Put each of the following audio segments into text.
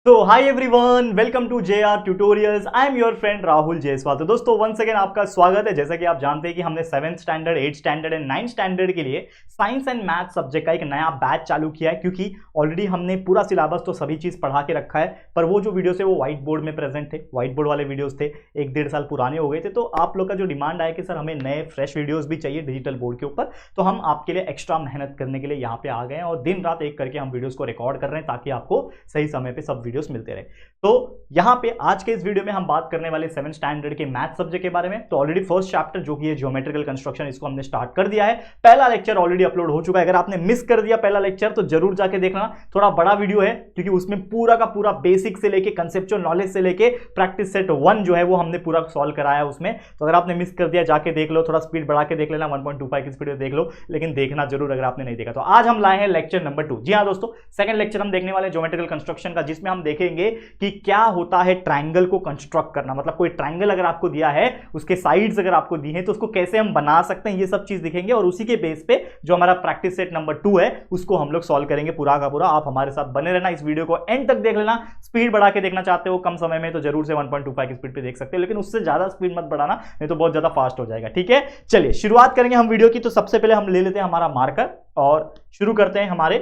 So hi everyone, welcome to JR tutorials. I am your friend Rahul Jaiswal. तो दोस्तों once again आपका स्वागत है। जैसा कि आप जानते हैं कि हमने 7th standard, 8th standard and 9th standard के लिए साइंस एंड मैथ सब्जेक्ट का एक नया बैच चालू किया है, क्योंकि ऑलरेडी हमने पूरा सिलेबस तो सभी चीज पढ़ा के रखा है, पर वो जो वीडियोस है वो व्हाइट बोर्ड में प्रेजेंट थे। व्हाइट बोर्ड वाले वीडियोस थे, 1-1.5 साल पुराने हो गए थे। तो आप लोग का जो डिमांड आया कि सर हमें नए फ्रेश वीडियोस भी चाहिए डिजिटल बोर्ड के ऊपर, तो हम आपके लिए एक्स्ट्रा मेहनत करने के लिए यहाँ पे आ गए हैं और दिन रात एक करके हम वीडियोस को रिकॉर्ड कर रहे हैं ताकि आपको सही समय पे सब वीडियोस मिलते रहे। तो यहां पे आज के इस वीडियो में हम बात करने वाले 7th स्टैंडर्ड के मैथ सब्जेक्ट के बारे में। तो ऑलरेडी फर्स्ट चैप्टर जो कि है ज्योमेट्रिकल कंस्ट्रक्शन, इसको हमने स्टार्ट कर दिया है। पहला लेक्चर ऑलरेडी अपलोड हो चुका है। अगर आपने मिस कर दिया पहला लेक्चर तो जरूर जाके देखना। थोड़ा बड़ा वीडियो है क्योंकि उसमें पूरा का पूरा बेसिक से लेके कंसेप्चुअल नॉलेज से लेके प्रैक्टिस सेट 1 जो है वो हमने पूरा सॉल्व कराया उसमें। तो अगर आपने मिस कर दिया जाके देख लो, थोड़ा स्पीड बढ़ा के देख लेना, 1.25 की स्पीड में देख लो, लेकिन देखना जरूर अगर आपने नहीं देखा तो। आज हम लाए हैं लेक्चर नंबर 2। जी हाँ दोस्तों, सेकंड लेक्चर हम देखने वाले ज्योमेट्रिकल कंस्ट्रक्शन का, जिसमें हम देखेंगे कि क्या होता है ट्रायंगल को कंस्ट्रक्ट करना। मतलब कोई ट्रायंगल अगर आपको दिया है, उसके साइड्स अगर आपको दी है तो उसको कैसे हम बना सकते हैं, ये सब चीज दिखेंगे। और उसी के बेस पे जो हमारा प्रैक्टिस सेट नंबर 2 है उसको हम लोग सॉल्व करेंगे पूरा का पूरा। आप हमारे साथ बने रहना, इस वीडियो को एंड तक देख लेना। स्पीड बढ़ा के देखना चाहते हो कम समय में तो जरूर से 1.25 की स्पीड पे देख सकते हो, लेकिन उससे ज्यादा स्पीड मत बढ़ाना, नहीं तो बहुत ज्यादा फास्ट हो जाएगा। ठीक है, चलिए शुरुआत करेंगे हम वीडियो की। तो सबसे पहले हम ले लेते हैं हमारा मार्कर और शुरू करते हैं हमारे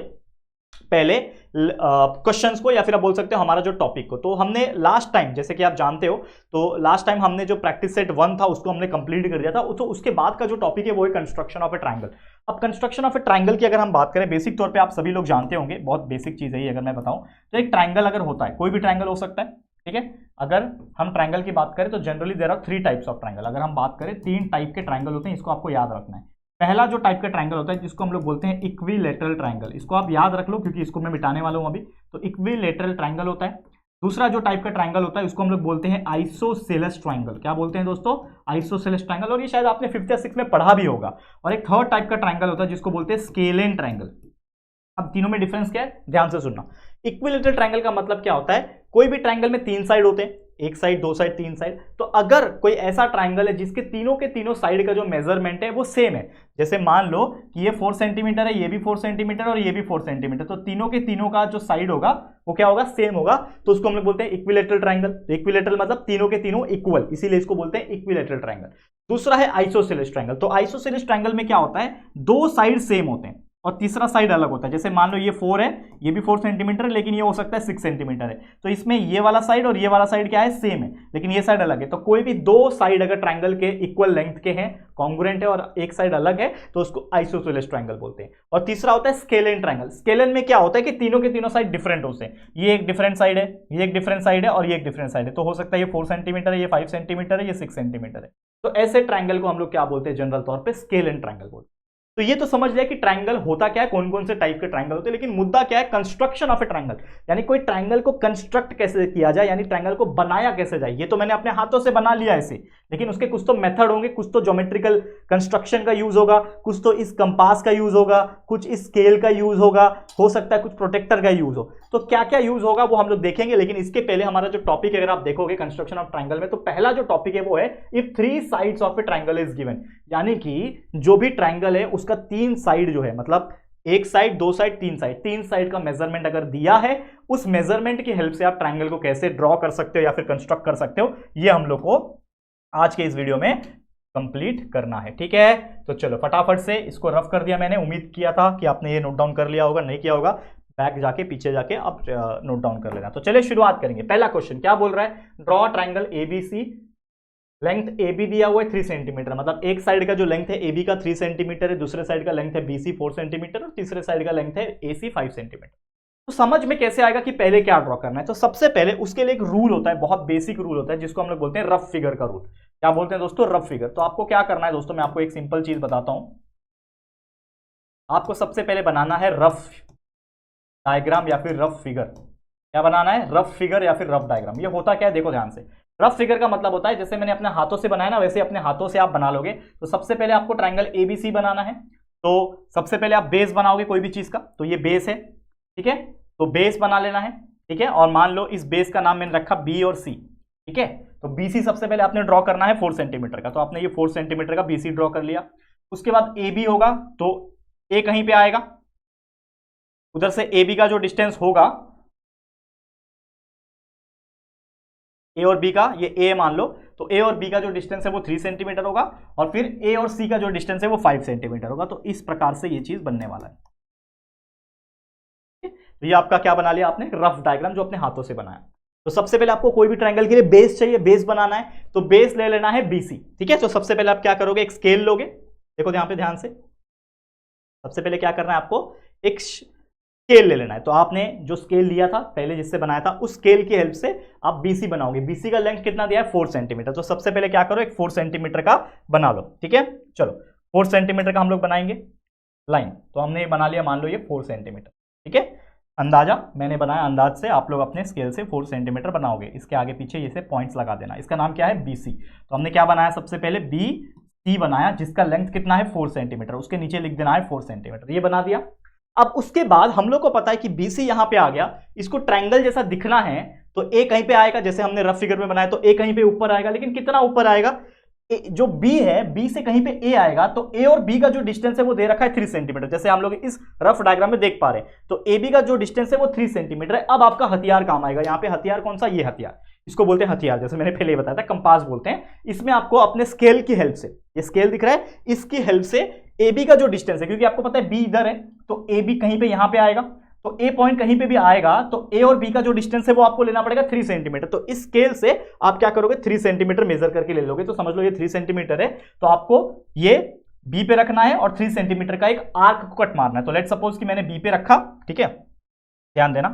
पहले क्वेश्चंस को, या फिर आप बोल सकते हो हमारा जो टॉपिक को। तो हमने लास्ट टाइम, जैसे कि आप जानते हो, तो लास्ट टाइम हमने जो प्रैक्टिस सेट 1 था उसको हमने कंप्लीट कर दिया था। तो उसके बाद का जो टॉपिक है वो है कंस्ट्रक्शन ऑफ ए ट्रायंगल। अब कंस्ट्रक्शन ऑफ ए ट्रायंगल की अगर हम बात करें, बेसिक तौर पे आप सभी लोग जानते होंगे, बहुत बेसिक चीज है ये। अगर मैं बताऊं तो एक ट्रायंगल अगर होता है, कोई भी ट्रायंगल हो सकता है, ठीक है। अगर हम ट्रायंगल की बात करें तो generally there are 3 types of triangle. अगर हम बात करें 3 टाइप के ट्रायंगल होते हैं, इसको आपको याद रखना है। पहला जो टाइप का ट्रायंगल होता है जिसको हम लोग बोलते हैं इक्विलैटरल ट्रायंगल, इसको आप याद रख लो क्योंकि इसको मैं मिटाने वाला हूं अभी। तो इक्विलैटरल ट्रायंगल होता है। दूसरा जो टाइप का ट्रायंगल होता है उसको हम लोग बोलते हैं आइसोसेलेस ट्रायंगल। क्या बोलते हैं दोस्तों? Isosceles triangle. और ये शायद आपने 5th या 6th में पढ़ा भी होगा। और एक थर्ड टाइप का ट्रायंगल होता है जिसको बोलते हैं स्केलेन ट्रायंगल। अब तीनों में डिफरेंस क्या है, ध्यान से सुनना। इक्विलैटरल ट्रायंगल का मतलब क्या होता है, कोई भी ट्रायंगल में 3 साइड होते हैं, 1 साइड, 2 साइड, 3 साइड। तो अगर कोई ऐसा ट्रायंगल है जिसके तीनों के तीनों साइड का जो मेजरमेंट है वो सेम है, जैसे मान लो कि ये 4 सेंटीमीटर है, ये भी 4 सेंटीमीटर और ये भी 4 सेंटीमीटर, तो तीनों के तीनों का जो साइड होगा वो क्या होगा, सेम होगा। तो उसको हम लोग बोलते हैं इक्विलैटरल ट्रायंगल। इक्विलैटरल मतलब तीनों के तीनों इक्वल, इसीलिए इसको बोलते हैं इक्विलैटरल ट्रायंगल। दूसरा है आइसोसेलेस ट्रायंगल। तो आइसोसेलेस ट्रायंगल में क्या होता है, 2 साइड सेम होते हैं और तीसरा साइड अलग होता है। जैसे मान लो ये 4 है, ये भी 4 सेंटीमीटर है, लेकिन ये हो सकता है 6 सेंटीमीटर है। तो इसमें ये वाला साइड और ये वाला साइड क्या है, सेम है, लेकिन ये साइड अलग है। तो कोई भी 2 साइड अगर ट्रायंगल के इक्वल लेंथ के हैं, कॉन्ग्रुएंट है, और एक साइड अलग है, तो उसको आइसोसेलेस ट्रायंगल बोलते हैं। और तीसरा होता है स्केलेन ट्रायंगल। स्केलेन में क्या होता है कि तीनों के तीनों साइड डिफरेंट होते हैं। ये एक डिफरेंट साइड है, ये एक डिफरेंट साइड है, और ये एक डिफरेंट साइड है। तो हो सकता है ये 4 सेंटीमीटर है, ये 5 सेंटीमीटर है, ये 6 सेंटीमीटर है। तो ऐसे ट्रायंगल को हम लोग क्या बोलते हैं, जनरल तौर पर स्केलेन ट्रायंगल बोलते हैं। तो ये तो समझ लिया कि ट्रायंगल होता क्या है, कौन कौन से टाइप के ट्रायंगल होते हैं। लेकिन मुद्दा क्या है, कंस्ट्रक्शन ऑफ ए ट्रायंगल, यानी कोई ट्रायंगल को कंस्ट्रक्ट कैसे किया जाए, यानी ट्रायंगल को बनाया कैसे जाए। ये तो मैंने अपने हाथों से बना लिया ऐसे, लेकिन उसके कुछ तो मेथड होंगे, कुछ तो ज्योमेट्रिकल कंस्ट्रक्शन का यूज होगा, कुछ तो इस कंपास का यूज होगा, कुछ इस स्केल का यूज होगा, हो सकता है कुछ प्रोटेक्टर का यूज हो। तो क्या क्या यूज होगा वो हम लोग देखेंगे। लेकिन इसके पहले हमारा जो टॉपिक अगर आप देखोगे कंस्ट्रक्शन ऑफ ट्रायंगल में, तो पहला जो टॉपिक है वो है if 3 sides of A triangle is given, यानी कि जो भी ट्रायंगल है उसका 3 साइड जो है, मतलब 1 साइड, 2 साइड, 3 साइड का मेजरमेंट अगर दिया है, उस मेजरमेंट की हेल्प से आप ट्रायंगल को कैसे ड्रॉ कर सकते हो या फिर कंस्ट्रक्ट कर सकते हो, ये हम लोग को आज के इस वीडियो में कंप्लीट करना है। ठीक है, तो चलो फटाफट से इसको रफ कर दिया मैंने। उम्मीद किया था कि आपने ये नोट डाउन कर लिया होगा, नहीं किया होगा बैक जाके पीछे जाके आप नोट डाउन कर लेना। तो चलिए शुरुआत करेंगे। पहला क्वेश्चन क्या बोल रहा है, draw triangle ABC, length A B दिया हुआ है 3 सेंटीमीटर, मतलब एक साइड का जो लेंथ है ए बी का 3 सेंटीमीटर है, दूसरे साइड का लेंथ है बी सी 4 सेंटीमीटर और तीसरे साइड का लेंथ है ए सी 5 सेंटीमीटर। तो समझ में कैसे आएगा कि पहले क्या ड्रॉ करना है। तो सबसे पहले उसके लिए एक रूल होता है, बहुत बेसिक रूल होता है, जिसको हम लोग बोलते हैं रफ फिगर का रूल। क्या बोलते हैं दोस्तों, रफ फिगर। तो आपको क्या करना है दोस्तों, मैं आपको एक सिंपल चीज बताता हूं। आपको सबसे पहले बनाना है रफ डायग्राम या फिर रफ फिगर। क्या बनाना है, रफ फिगर या फिर रफ डायग्राम। ये होता क्या है, देखो ध्यान से। रफ फिगर का मतलब होता है जैसे मैंने अपने हाथों से बनाया ना, वैसे अपने हाथों से आप बना लोगे। तो सबसे पहले आपको ट्रायंगल एबीसी बनाना है। तो सबसे पहले आप बेस बनाओगे कोई भी चीज का, तो ये बेस है, ठीक है। तो बेस बना लेना है, ठीक है। और मान लो इस बेस का नाम मैंने रखा बी और सी, ठीक है। तो बीसी सबसे पहले आपने ड्रॉ करना है 4 सेंटीमीटर का, तो आपने ये 4 सेंटीमीटर का बीसी ड्रॉ कर लिया। उसके बाद ए बी होगा, तो ए कहीं पे आएगा, उधर से ए बी का जो डिस्टेंस होगा ए और बी का, ये ए मान लो, तो ए और बी का जो डिस्टेंस है वो 3 सेंटीमीटर होगा और फिर ए और सी का जो डिस्टेंस है वो 5 सेंटीमीटर होगा। तो इस प्रकार से ये चीज बनने वाला है। तो ये आपका क्या बना लिया आपने, रफ डायग्राम जो अपने हाथों से बनाया। तो सबसे पहले आपको कोई भी ट्रायंगल के लिए बेस चाहिए, बेस बनाना है, तो बेस ले लेना है बीसी, ठीक है। तो सबसे पहले आप क्या करोगे, एक स्केल लोगे, देखो यहां पे ध्यान से, सबसे पहले क्या करना है आपको, एक स्केल ले लेना है। तो आपने जो स्केल लिया था पहले जिससे बनाया था, उस स्केल की हेल्प से आप बीसी बनाओगे। बीसी का लेंथ कितना दिया है, 4 सेंटीमीटर। तो सबसे पहले क्या करो, एक 4 सेंटीमीटर का बना लो, ठीक है। चलो 4 सेंटीमीटर का हम लोग बनाएंगे लाइन। तो हमने बना लिया, मान लो ये 4 सेंटीमीटर, ठीक है। अंदाजा मैंने बनाया, अंदाज से आप लोग अपने स्केल से 4 सेंटीमीटर बनाओगे। इसके आगे पीछे ये से पॉइंट्स लगा देना। इसका नाम क्या है, बीसी। तो हमने क्या बनाया, सबसे पहले बी सी बनाया, जिसका लेंथ कितना है 4 सेंटीमीटर, उसके नीचे लिख देना है 4 सेंटीमीटर, ये बना दिया। अब उसके बाद हम लोग को पता है कि बीसी यहां पे आ गया, इसको ट्रायंगल जैसा दिखना है तो ए कहीं पे आएगा, जैसे हमने रफ फिगर में बनाया, तो ए कहीं पे ऊपर आएगा, लेकिन कितना ऊपर आएगा, जो बी है, बी से कहीं पे ए आएगा, तो ए और बी का जो डिस्टेंस है वो दे रखा है 3 सेंटीमीटर, जैसे हम लोग इस रफ डायग्राम में देख पा रहे हैं। तो ए बी का जो डिस्टेंस है वो 3 सेंटीमीटर है। अब आपका हथियार काम आएगा, यहाँ पे हथियार कौन सा, ये हथियार, इसको बोलते हैं हथियार, जैसे मैंने पहले बताया था कंपास बोलते हैं। इसमें आपको अपने स्केल की हेल्प से, ये स्केल दिख रहा है, इसकी हेल्प से ए बी का जो डिस्टेंस है, क्योंकि आपको पता है बी इधर है, तो ए बी कहीं पे यहां पे आएगा, तो ए पॉइंट कहीं पे भी आएगा, तो ए और बी का जो डिस्टेंस है वो आपको लेना पड़ेगा 3 सेंटीमीटर। तो इस स्केल से आप क्या करोगे, 3 सेंटीमीटर मेजर करके ले लोगे। तो समझ लो ये 3 सेंटीमीटर है, तो आपको ये बी पे रखना है और 3 सेंटीमीटर का एक आर्क को कट मारना है। तो लेट सपोज कि मैंने बी पे रखा, ठीक है, ध्यान देना,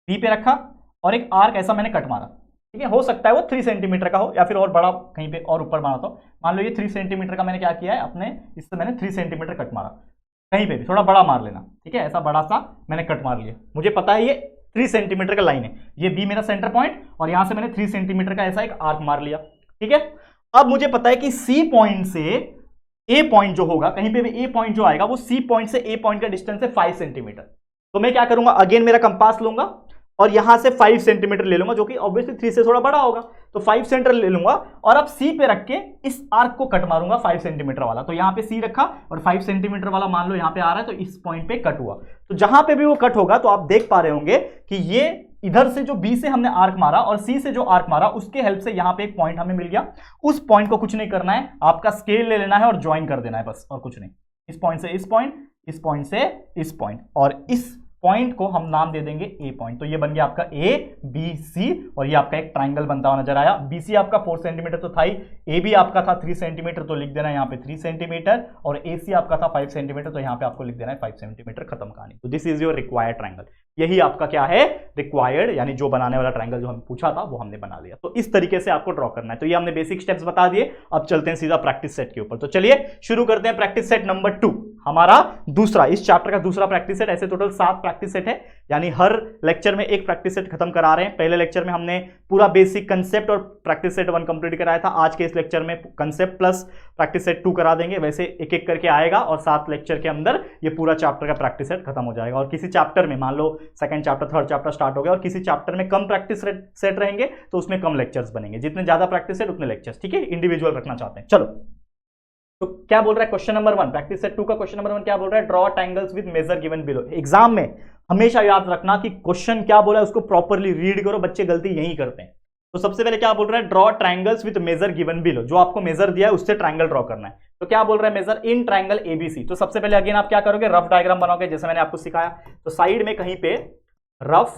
बी पे रखा और एक आर्क ऐसा मैंने कट मारा, ठीक है। हो सकता है वो 3 सेंटीमीटर का हो या फिर और बड़ा कहीं पे और ऊपर मारा। तो मान लो ये 3 सेंटीमीटर का मैंने क्या किया है, अपने इससे मैंने 3 सेंटीमीटर कट मारा, कहीं पे भी थोड़ा बड़ा मार लेना, ठीक है। ऐसा बड़ा सा मैंने कट मार लिया, मुझे पता है ये 3 सेंटीमीटर का लाइन है, ये बी मेरा सेंटर पॉइंट, और यहां से मैंने 3 सेंटीमीटर का ऐसा एक आर्क मार लिया, ठीक है। अब मुझे पता है कि सी पॉइंट से ए पॉइंट जो होगा, कहीं पे भी ए पॉइंट जो आएगा, वो सी पॉइंट से ए पॉइंट का डिस्टेंस है 5 सेंटीमीटर। तो मैं क्या करूंगा, अगेन मेरा कंपास लूंगा और यहां से 5 सेंटीमीटर ले लूंगा, जो कि ऑब्वियसली 3 से थोड़ा बड़ा होगा, तो 5 सेंटीमीटर ले लूंगा और अब सी पे रख के इस आर्क को कट मारूंगा 5 सेंटीमीटर वाला। तो यहां पे सी रखा और 5 सेंटीमीटर वाला मान लो यहां पे आ रहा है, तो इस पॉइंट पे कट हुआ। तो जहां पे भी वो कट होगा, तो आप देख पा रहे होंगे कि ये इधर से जो बी से हमने आर्क मारा और सी से जो आर्क मारा, उसके हेल्प से यहां पे एक पॉइंट हमें मिल गया। उस पॉइंट को कुछ नहीं करना है, आपका स्केल ले लेना है और ज्वाइन कर देना है, बस, और कुछ नहीं। इस पॉइंट से इस पॉइंट, इस पॉइंट से इस पॉइंट, और इस पॉइंट को हम नाम दे देंगे ए पॉइंट। तो ये बन गया आपका ए बी सी, और ये आपका एक ट्रायंगल बनता हुआ नजर आया। बीसी आपका 4 सेंटीमीटर तो था ही, ए बी आपका था 3 सेंटीमीटर, तो लिख देना यहाँ पे 3 सेंटीमीटर, और ए सी आपका था 5 सेंटीमीटर, तो यहाँ पे आपको लिख देना है 5 सेंटीमीटर, खत्म कहानी। तो this is your required triangle. यही आपका क्या है, रिक्वायर्ड, यानी जो बनाने वाला ट्रायंगल जो हमें पूछा था वो हमने बना लिया। तो इस तरीके से आपको ड्रॉ करना है। तो ये हमने बेसिक स्टेप्स बता दिए, अब चलते हैं सीधा प्रैक्टिस सेट के ऊपर। तो चलिए शुरू करते हैं प्रैक्टिस सेट नंबर 2, हमारा दूसरा, इस चैप्टर का दूसरा प्रैक्टिस सेट। ऐसे टोटल 7 प्रैक्टिस सेट है, यानी हर लेक्चर में एक प्रैक्टिस सेट खत्म करा रहे हैं। पहले लेक्चर में हमने पूरा बेसिक कंसेप्ट और प्रैक्टिस सेट 1 कंप्लीट कराया था। आज के इस लेक्चर में कंसेप्ट प्लस प्रैक्टिस सेट 2 करा देंगे। वैसे एक एक करके आएगा और 7 लेक्चर के अंदर ये पूरा चैप्टर का प्रैक्टिस सेट खत्म हो जाएगा। और किसी चैप्टर में, मान लो second chapter third chapter start हो गया और किसी चैप्टर में कम प्रैक्टिस सेट रहेंगे, तो उसमें कम लेक्चर्स बनेंगे। जितने ज्यादा प्रैक्टिस सेट उतने लेक्चर्स, ठीक है, इंडिविजुअल रखना चाहते हैं। चलो, तो क्या बोल रहा है क्वेश्चन नंबर 1, प्रैक्टिस सेट 2 का क्वेश्चन नंबर 1 क्या बोल रहा है, draw triangles with measure given below. Exam में हमेशा याद रखना कि क्वेश्चन क्या बोला है उसको प्रॉपरली रीड करो, बच्चे गलती यही करते हैं। तो सबसे पहले क्या बोल रहा है, draw triangles with measure given below. जो आपको मेजर दिया है उससे ट्रायंगल ड्रॉ करना है। तो क्या बोल रहा है, मेजर इन ट्रायंगल एबीसी। तो सबसे पहले अगेन आप क्या करोगे, रफ डायग्राम बनाओगे, जैसे मैंने आपको सिखाया। तो साइड में कहीं पे रफ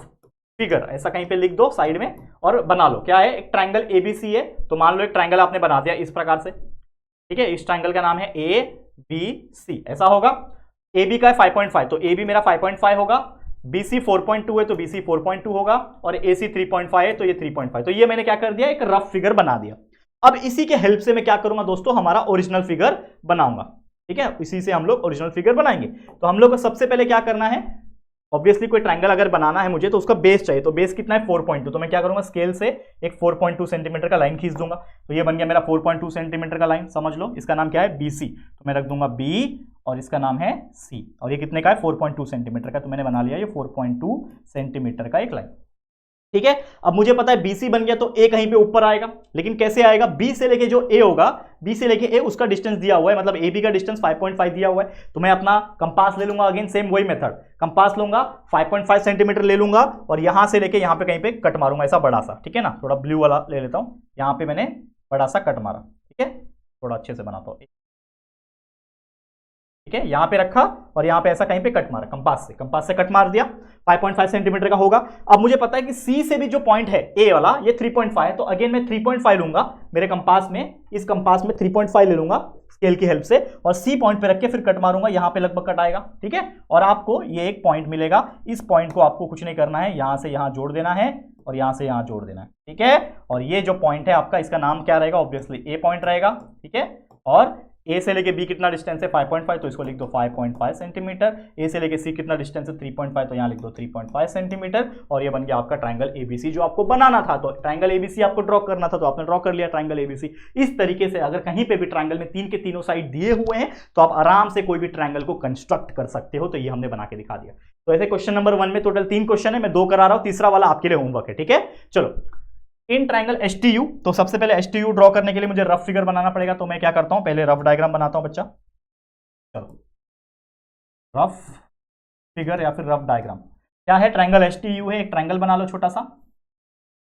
फिगर ऐसा कहीं पे लिख दो साइड में और बना लो। क्या है, एक ट्रायंगल एबीसी है। तो मान लो एक ट्रायंगल आपने बना दिया इस प्रकार से, ठीक है। इस ट्रायंगल का नाम है ए बी सी, ऐसा होगा। ए बी का है 5.5, तो ए बी मेरा 5.5 होगा। बी सी 4.2 है तो बी सी 4.2 होगा, और ए सी 3.5 है तो ये 3.5। तो ये मैंने क्या कर दिया, एक रफ फिगर बना दिया। अब इसी के हेल्प से मैं क्या करूंगा दोस्तों, हमारा ओरिजिनल फिगर बनाऊंगा, ठीक है। इसी से हम लोग ओरिजिनल फिगर बनाएंगे। तो हम लोग को सबसे पहले क्या करना है, ऑब्वियसली कोई ट्रायंगल अगर बनाना है मुझे तो उसका बेस चाहिए। तो बेस कितना है, 4.2। तो मैं क्या करूंगा, स्केल से एक 4.2 सेंटीमीटर का लाइन खींच दूंगा। तो ये बन गया मेरा 4.2 सेंटीमीटर का लाइन, समझ लो। इसका नाम क्या है, बीसी। तो मैं रख दूंगा बी और इसका नाम है सी। और ये कितने का है, 4.2 सेंटीमीटर का। तो मैंने बना लिया ये 4.2 सेंटीमीटर का एक लाइन। ठीक है। अब मुझे पता है BC बन गया तो A कहीं पे ऊपर आएगा, लेकिन कैसे आएगा? B से लेके जो A होगा, B से लेके A उसका डिस्टेंस दिया हुआ है, मतलब AB का डिस्टेंस 5.5 दिया हुआ है, तो मैं अपना कंपास ले लूंगा, अगेन सेम वही मेथड, कंपास लूंगा 5.5 सेंटीमीटर ले लूंगा और यहां से लेके यहां पे कहीं पे कट मारूंगा ऐसा बड़ा सा, ठीक है ना। थोड़ा ब्लू वाला ले लेता हूं, यहां पे मैंने बड़ा सा कट मारा, ठीक है, थोड़ा अच्छे से बनाता हूं, ठीक है, यहां पे रखा और यहां पे ऐसा कहीं पे कट मारा, कंपास से कट मार दिया, 5.5 सेंटीमीटर का होगा। अब मुझे पता है कि C से भी जो पॉइंट है A वाला, ये 3.5 है, तो अगेन मैं 3.5 लूंगा मेरे कंपास में, इस कंपास में 3.5 ले लूंगा स्केल की हेल्प से और C पॉइंट पे रख के फिर कट मारूंगा, यहां पे लगभग कट आएगा, ठीक है। और आपको ये एक पॉइंट मिलेगा, इस पॉइंट को आपको कुछ नहीं करना है, यहां से यहां जोड़ देना है और यहां से यहां जोड़ देना है, ठीक है। और ये जो पॉइंट है आपका, इसका नाम क्या रहेगा? ऑब्वियसली A पॉइंट रहेगा, ठीक है। और A से लेके B कितना डिस्टेंस है? 5.5, तो इसको लिख दो 5.5 सेंटीमीटर। A से लेके C कितना डिस्टेंस है? 3.5, तो यहाँ लिख दो 3.5 सेंटीमीटर। और ये बन गया आपका ट्रायंगल ABC जो आपको बनाना था। तो ट्रायंगल ABC आपको ड्रॉ करना था, तो आपने ड्रॉ कर लिया ट्रायंगल ABC। इस तरीके से अगर कहीं पे भी ट्रायंगल में तीन के तीनों साइड दिए हुए हैं तो आप आराम से कोई भी ट्रायंगल को कंस्ट्रक्ट कर सकते हो। तो ये हमने बना के दिखा दिया। तो ऐसे क्वेश्चन नंबर 1 में टोटल 3 क्वेश्चन है, मैं 2 करा रहा हूं, तीसरा वाला आपके लिए होमवर्क है, ठीक है। चलो, इन ट्रायंगल STU, तो सबसे पहले STU ड्रॉ करने के लिए मुझे रफ फिगर बनाना पड़ेगा। तो मैं क्या करता हूं, पहले रफ डायग्राम बनाता हूं बच्चा। चलो, रफ फिगर या फिर रफ डायग्राम क्या है? ट्रायंगल STU है, एक ट्रायंगल बना लो छोटा सा,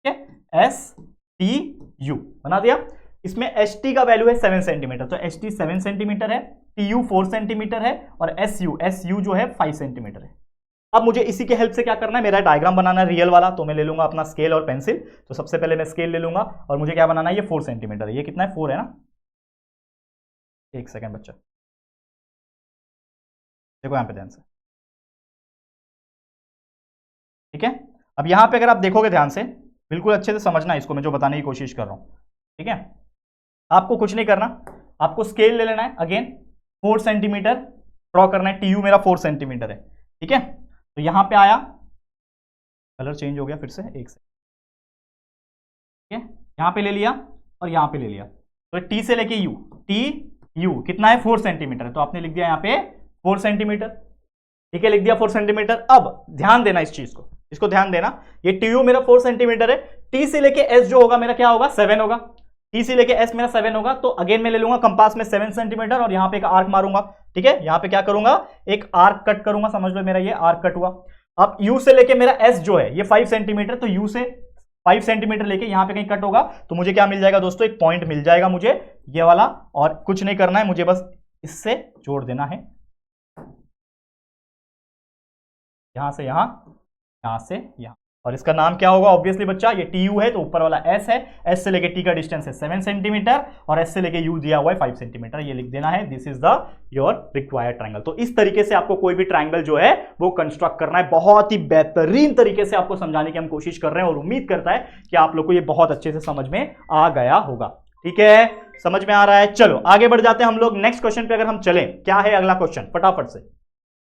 ठीक है, STU बना दिया। इसमें ST का वैल्यू है 7 सेंटीमीटर, तो ST 7 सेंटीमीटर है, TU 4 सेंटीमीटर है और SU जो है 5 सेंटीमीटर है। अब मुझे इसी के हेल्प से क्या करना है, मेरा डायग्राम बनाना है रियल वाला। तो मैं ले लूंगा अपना स्केल और पेंसिल। तो सबसे पहले मैं स्केल ले लूंगा और मुझे क्या बनाना है, ये 4 सेंटीमीटर है, ये कितना है? 4 है ना। एक सेकेंड बच्चा, देखो यहां पे ध्यान से, ठीक है। अब यहां पे अगर आप देखोगे ध्यान से, बिल्कुल अच्छे से समझना इसको, मैं जो बताने की कोशिश कर रहा हूं, ठीक है। आपको कुछ नहीं करना, आपको स्केल ले लेना है, अगेन 4 सेंटीमीटर ड्रॉ करना है, TU मेरा 4 सेंटीमीटर है, ठीक है। तो यहां पे आया, कलर चेंज हो गया फिर से, एक से, ठीक है, यहां पे ले लिया और यहां पे ले लिया। तो T से लेके U, TU कितना है? 4 सेंटीमीटर। तो आपने लिख दिया यहां पे 4 सेंटीमीटर, ठीक है, लिख दिया 4 सेंटीमीटर। अब ध्यान देना इस चीज को, इसको ध्यान देना, ये TU मेरा 4 सेंटीमीटर है, T से लेके S जो होगा मेरा क्या होगा? 7 होगा। T से लेके S मेरा 7 होगा। तो अगेन मैं ले लूंगा कंपास में 7 सेंटीमीटर और यहां पे एक आर्क मारूंगा, ठीक है। यहां पे क्या करूंगा? एक आर्क कट करूंगा, समझ लो मेरा ये आर्क कट हुआ। अब U से लेके मेरा S जो है ये 5 सेंटीमीटर, तो U से 5 सेंटीमीटर लेके यहां पे कहीं कट होगा, तो मुझे क्या मिल जाएगा दोस्तों? एक पॉइंट मिल जाएगा मुझे ये वाला, और कुछ नहीं करना है मुझे, बस इससे जोड़ देना है, यहां से यहां, यहां से यहां। और इसका नाम क्या होगा? ऑब्वियसली बच्चा, ये TU है तो ऊपर वाला S है, S से लेके T का डिस्टेंस है 7 सेंटीमीटर और S से लेके U दिया हुआ है 5 सेंटीमीटर, ये लिख देना है, this is the your required triangle. तो इस तरीके से आपको कोई भी ट्रायंगल जो है वो कंस्ट्रक्ट करना है। बहुत ही बेहतरीन तरीके से आपको समझाने की हम कोशिश कर रहे हैं और उम्मीद करता है कि आप लोग को ये बहुत अच्छे से समझ में आ गया होगा, ठीक है, समझ में आ रहा है। चलो आगे बढ़ जाते हैं हम लोग नेक्स्ट क्वेश्चन पे। अगर हम चलें, क्या है अगला क्वेश्चन फटाफट से।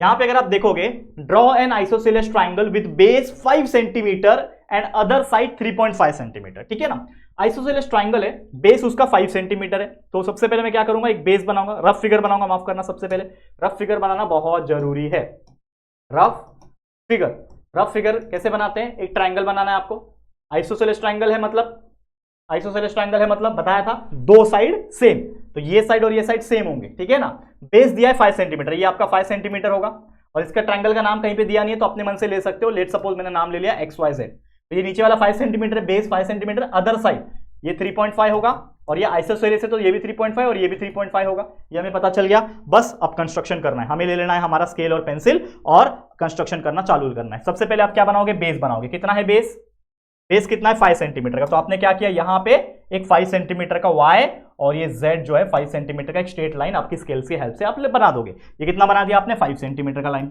यहां पे अगर आप देखोगे, draw an isosceles triangle with base 5 centimetre and other side 3.5 centimetre, ठीक है ना। आइसोसेलेस ट्रायंगल है, बेस उसका 5 सेंटीमीटर है। तो सबसे पहले मैं क्या करूंगा, एक बेस बनाऊंगा, रफ फिगर बनाऊंगा, माफ करना, सबसे पहले रफ फिगर बनाना बहुत जरूरी है। रफ फिगर कैसे बनाते हैं? एक ट्रायंगल बनाना है आपको, आइसोसेलेस ट्रायंगल है मतलब, आइसोसेलेस ट्रायंगल है मतलब बताया था, दो साइड सेम, तो ये साइड और ये साइड सेम होंगे, ठीक है ना। बेस दिया है 5 सेंटीमीटर, ये आपका 5 सेंटीमीटर होगा और इसका ट्रायंगल का नाम कहीं पे दिया नहीं है तो अपने मन से ले सकते हो। लेट सपोज मैंने नाम ले लिया XYZ, तो ये नीचे वाला 5 सेंटीमीटर है, बेस 5 सेंटीमीटर, अदर साइड ये 3.5 होगा और ये आइसोसेलेस है तो ये भी 3.5 और ये भी 3.5 होगा। ये हमें पता चल गया। बस अब कंस्ट्रक्शन करना है, हमें ले लेना है हमारा स्केल और पेंसिल और कंस्ट्रक्शन करना चालू करना है। सबसे पहले आप क्या बनाओगे? बेस बनाओगे। कितना है बेस? बेस कितना है? 5 सेंटीमीटर का। तो आपने क्या किया, यहां पे एक 5 सेंटीमीटर का Y और ये Z जो है 5 सेंटीमीटर का एक स्ट्रेट लाइन आपकी स्केल की हेल्प से आप बना दोगे। ये कितना बना दिया आपने? 5 सेंटीमीटर का लाइन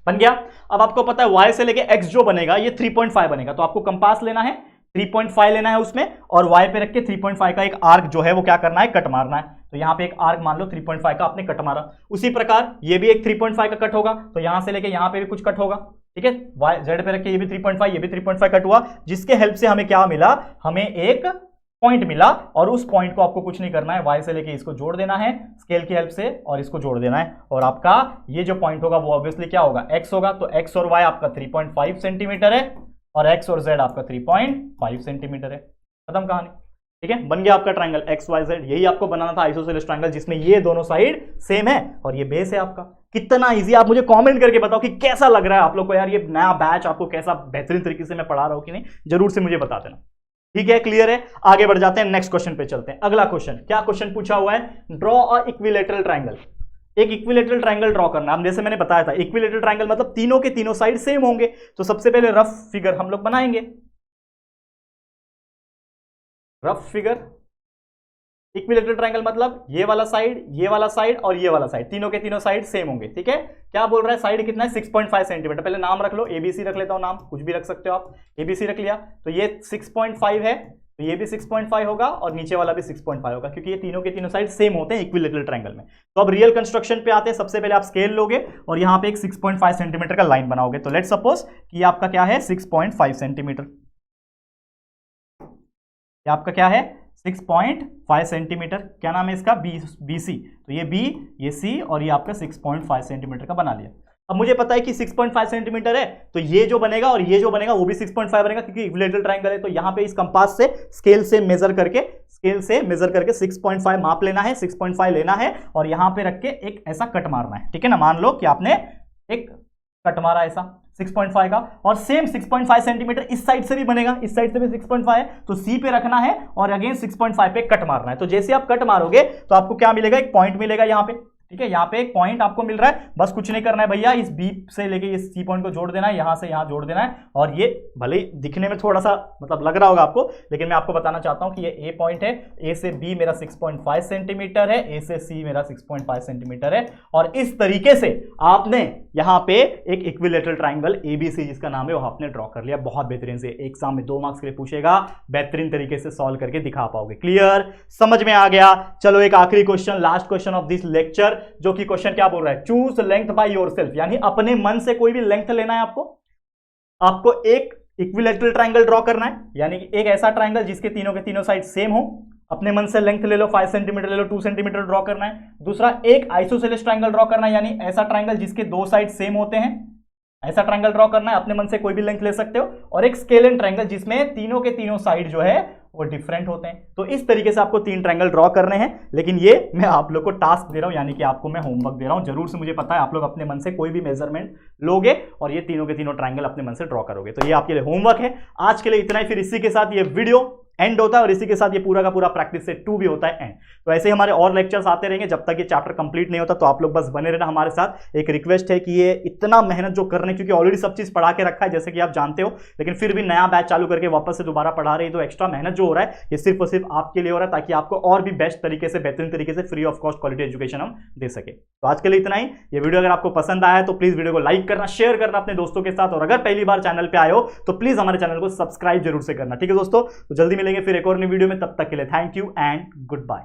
बन गया। अब आपको पता है Y से लेके X जो बनेगा ये 3.5 बनेगा, तो आपको कंपास लेना है, 3.5 लेना है उसमें और Y पे रख के 3.5 का एक आर्क जो है वो क्या करना है? कट मारना है। तो यहां पे एक आर्क मान लो 3.5 का आपने कट मारा। उसी प्रकार ये भी एक 3.5 का कट होगा, तो यहां से लेके यहां पे भी कुछ कट होगा, ठीक है। Y Z पे रख के ये भी 3.5, ये भी 3.5 कट हुआ, जिसके हेल्प से हमें क्या मिला? हमें एक पॉइंट मिला और उस पॉइंट को आपको कुछ नहीं करना है, Y से लेके इसको जोड़ देना है स्केल की हेल्प से और इसको जोड़ देना है और आपका ये जो पॉइंट होगा वो ऑब्वियसली क्या होगा? X होगा। तो X और Y आपका 3.5 सेंटीमीटर है, और एक्स और जेड आपका 3.5 सेंटीमीटर है। खत्म कहानी। ठीक है, बन गया आपका ट्रायंगल एक्स वाई जेड। यही आपको बनाना था आइसोसेलेस ट्रायंगल जिसमें ये दोनों साइड सेम है और ये बेस है आपका। कितना इजी, आप मुझे कमेंट करके बताओ कि कैसा लग रहा है आप लोग को यार, ये नया बैच आपको कैसा बेहतरीन तरीके से मैं पढ़ा रहा हूं कि नहीं, जरूर से मुझे बता देना। ठीक है, क्लियर है। आगे बढ़ जाते हैं, नेक्स्ट क्वेश्चन पे चलते हैं। अगला क्वेश्चन, क्या क्वेश्चन पूछा हुआ है, ड्रॉ अ इक्विलेटरल ट्रायंगल। एक इक्विलेटरल ट्रायंगल ड्रॉ करना। अब जैसे मैंने बताया था इक्विलेटरल ट्रायंगल मतलब तीनों के तीनों साइड सेम होंगे। तो सबसे पहले रफ फिगर हम लोग बनाएंगे। रफ फिगर इक्विलेटरल ट्रायंगल मतलब ये वाला साइड और ये वाला साइड, तीनों के तीनों साइड सेम होंगे। ठीक है, क्या बोल रहा है, साइड कितना है 6.5 सेंटीमीटर। पहले नाम रख लो, एबीसी रख लेता हूं, नाम कुछ भी रख सकते हो आप। एबीसी रख लिया तो ये 6.5 है, तो ये भी 6.5 होगा और नीचे वाला भी 6.5 होगा, क्योंकि ये तीनों के तीनों साइड सेम होते हैं इक्विलेटरल ट्रायंगल में। तो अब रियल कंस्ट्रक्शन पे आते हैं। सबसे पहले आप स्केल लोगे और यहां पे एक 6.5 सेंटीमीटर का लाइन बनाओगे। तो लेट्स सपोज कि आपका क्या है 6.5 सेंटीमीटर, आपका क्या है 6.5 सेंटीमीटर। क्या नाम है इसका, BC। तो ये B, ये C और ये आपका 6.5 सेंटीमीटर का बना लिया। अब मुझे पता है कि 6.5 सेंटीमीटर है, तो ये जो बनेगा और ये जो बनेगा वो भी 6.5 बनेगा, क्योंकि इक्विलेटरल ट्रायंगल है। तो यहां पे इस कंपास से स्केल से मेजर करके 6.5 माप लेना है, 6.5 लेना है और यहां पे रख के एक ऐसा कट मारना है। ठीक है ना, मान लो कि आपने एक कट मारा ऐसा 6.5 का, और सेम 6.5 सेंटीमीटर इस साइड से भी बनेगा, इस साइड से भी 6.5 है, तो सी पे रखना है और अगेन 6.5 पे कट मारना है। तो जैसे आप कट मारोगे तो आपको क्या मिलेगा, एक पॉइंट मिलेगा यहाँ पे। ठीक है, यहाँ पे एक पॉइंट आपको मिल रहा है, बस कुछ नहीं करना है भैया, इस बी से लेके इस सी पॉइंट को जोड़ देना है, यहां से यहां जोड़ देना है। और ये भले ही दिखने में थोड़ा सा मतलब लग रहा होगा आपको, लेकिन मैं आपको बताना चाहता हूं कि ये ए पॉइंट है, ए से बी मेरा 6.5 सेंटीमीटर है, ए से सी मेरा 6.5 सेंटीमीटर है। और इस तरीके से आपने यहां पे एक इक्विलेटरल ट्राइंगल एबीसी जिसका नाम है वो आपने ड्रॉ कर लिया। बहुत बेहतरीन से, एग्जाम में 2 मार्क्स के लिए पूछेगा, बेहतरीन तरीके से सॉल्व करके दिखा पाओगे। क्लियर, समझ में आ गया। चलो एक आखिरी question, last question of this lecture, जो कि क्वेश्चन क्या बोल रहा है, चूज लेंथ बाय योरसेल्फ, यानी अपने मन से कोई भी लेंथ लेना है आपको एक इक्विलेटरल ट्रायंगल ड्रॉ करना है, यानी कि एक ऐसा ट्रायंगल जिसके तीनों के तीनों साइड सेम हो। अपने मन से लेंथ ले लो, 5 सेंटीमीटर ले लो, 2 सेंटीमीटर ड्रॉ करना है। दूसरा, एक आइसोसेलेस ट्रायंगल ड्रॉ करना है, यानी ऐसा ट्रायंगल जिसके 2 साइड सेम होते हैं, ऐसा ट्रायंगल ड्रॉ करना है। अपने मन से कोई भी लेंथ ले सकते हो। और एक स्केलन ट्रायंगल जिसमें तीनों के तीनों साइड जो है वो डिफरेंट होते हैं। तो इस तरीके से आपको 3 ट्रायंगल ड्रॉ करने हैं, लेकिन ये मैं आप लोग को टास्क दे रहा हूं, यानी कि आपको मैं होमवर्क दे रहा हूं। जरूर से मुझे पता है आप लोग अपने मन से कोई भी मेजरमेंट लोगे और ये तीनों के तीनों ट्रायंगल अपने मन से ड्रॉ करोगे। तो ये आपके लिए होमवर्क है। आज के लिए इतना ही, फिर इसी के साथ ये वीडियो एंड होता है और इसी के साथ ये पूरा का पूरा प्रैक्टिस सेट 2 भी होता है एंड। तो ऐसे हमारे और लेक्चर्स आते रहेंगे जब तक ये चैप्टर कंप्लीट नहीं होता। तो आप लोग बस बने रहना हमारे साथ। एक रिक्वेस्ट है कि ये इतना मेहनत जो करने, क्योंकि ऑलरेडी सब चीज पढ़ा के रखा है जैसे कि आप जानते हो, लेकिन फिर भी नया बैच चालू करके वापस से दोबारा पढ़ा रहे हैं। तो एक्स्ट्रा मेहनत जो हो रहा है ये सिर्फ और सिर्फ आपके लिए हो रहा है, ताकि आपको और भी बेस्ट तरीके से, बेहतरीन तरीके से free of cost quality education हम दे सके। तो आज के लिए इतना ही। ये वीडियो अगर आपको पसंद आया है तो प्लीज वीडियो को लाइक करना, शेयर करना अपने दोस्तों के साथ, और अगर पहली बार चैनल पे आए हो तो प्लीज हमारे चैनल को सब्सक्राइब जरूर से करना। ठीक है दोस्तों, तो जल्दी मिलेंगे फिर एक और नई वीडियो में। तब तक के लिए thank you and good bye.